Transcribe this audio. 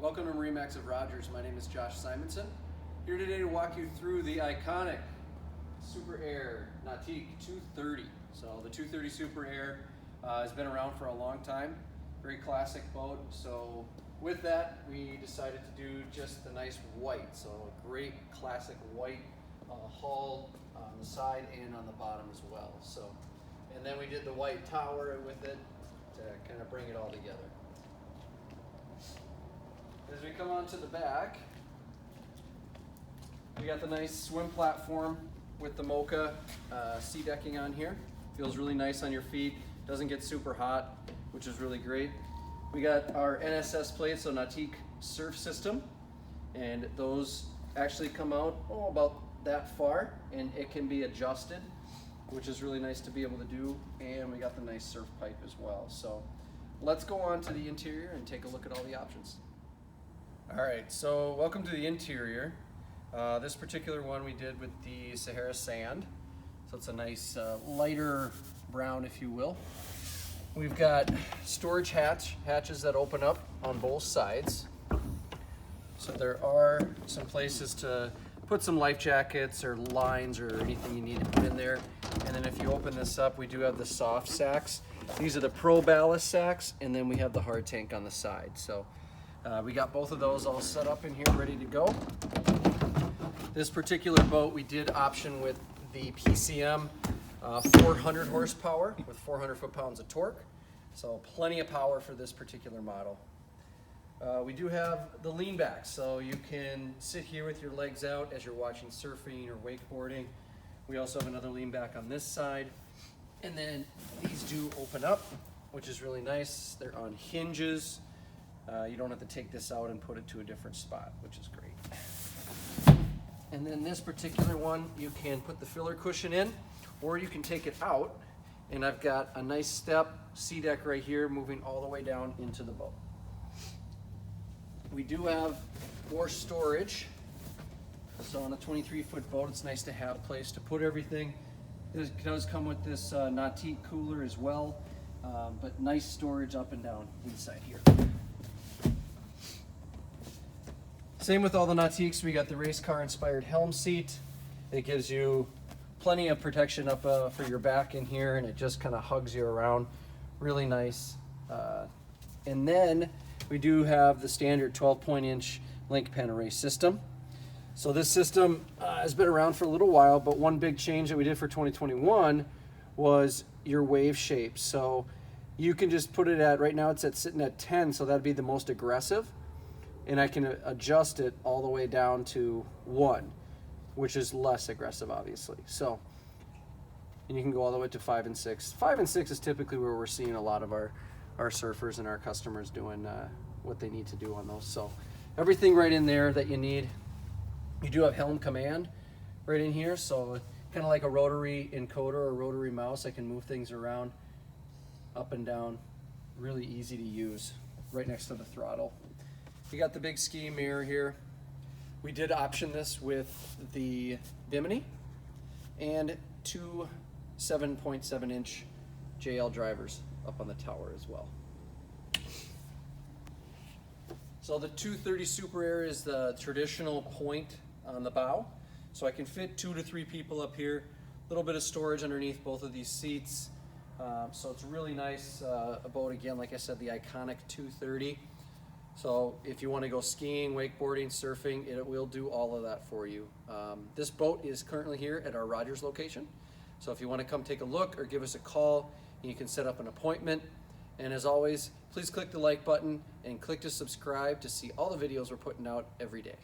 Welcome to MarineMax of Rogers. My name is Josh Simonson. Here today to walk you through the iconic Super Air Nautique 230. So the 230 Super Air has been around for a long time. Very classic boat. So with that, we decided to do just the nice white. So a great classic white hull on the side and on the bottom as well. So, and then we did the white tower with it to kind of bring it all together. As we come onto the back, we got the nice swim platform with the Mocha sea decking on here. Feels really nice on your feet, doesn't get super hot, which is really great. We got our NSS plates, so Nautique surf system, and those actually come out about that far, and it can be adjusted, which is really nice to be able to do. And we got the nice surf pipe as well. So let's go on to the interior and take a look at all the options. All right, so welcome to the interior. This particular one we did with the Sahara sand. So it's a nice lighter brown, if you will. We've got storage hatches that open up on both sides. So there are some places to put some life jackets or lines or anything you need to put in there. And then if you open this up, we do have the soft sacks. These are the Pro ballast sacks, and then we have the hard tank on the side. So we got both of those all set up in here, ready to go. This particular boat we did option with the PCM 400 horsepower with 400 foot-pounds of torque. So plenty of power for this particular model. We do have the lean back, so you can sit here with your legs out as you're watching surfing or wakeboarding. We also have another lean back on this side. And then these do open up, which is really nice. They're on hinges. You don't have to take this out and put it to a different spot, which is great. And then this particular one, you can put the filler cushion in, or you can take it out. And I've got a nice step sea deck right here, moving all the way down into the boat. We do have more storage. So on a 23-foot boat, it's nice to have a place to put everything. It does come with this Nautique cooler as well, but nice storage up and down inside here. Same with all the Nautiques. We got the race car inspired helm seat. It gives you plenty of protection up for your back in here, and it just kind of hugs you around. Really nice. And then we do have the standard 12-point-inch link pen array system. So this system has been around for a little while, but one big change that we did for 2021 was your wave shape. So you can just put it at, right now it's sitting at 10, so that'd be the most aggressive. And I can adjust it all the way down to 1, which is less aggressive, obviously. So, and you can go all the way to 5 and 6. 5 and 6 is typically where we're seeing a lot of our surfers and our customers doing what they need to do on those. So everything right in there that you need. You do have helm command right in here, so kind of like a rotary encoder or rotary mouse. I can move things around up and down. Really easy to use, right next to the throttle. You got the big ski mirror here. We did option this with the Bimini and two 7.7-inch JL drivers up on the tower as well. So the 230 Super Air is the traditional point on the bow. So I can fit 2 to 3 people up here. A little bit of storage underneath both of these seats. So it's really nice. A boat, again, like I said, the iconic 230. So if you want to go skiing, wakeboarding, surfing, it will do all of that for you. This boat is currently here at our Rogers location. So if you want to come take a look or give us a call, you can set up an appointment. And as always, please click the like button and click to subscribe to see all the videos we're putting out every day.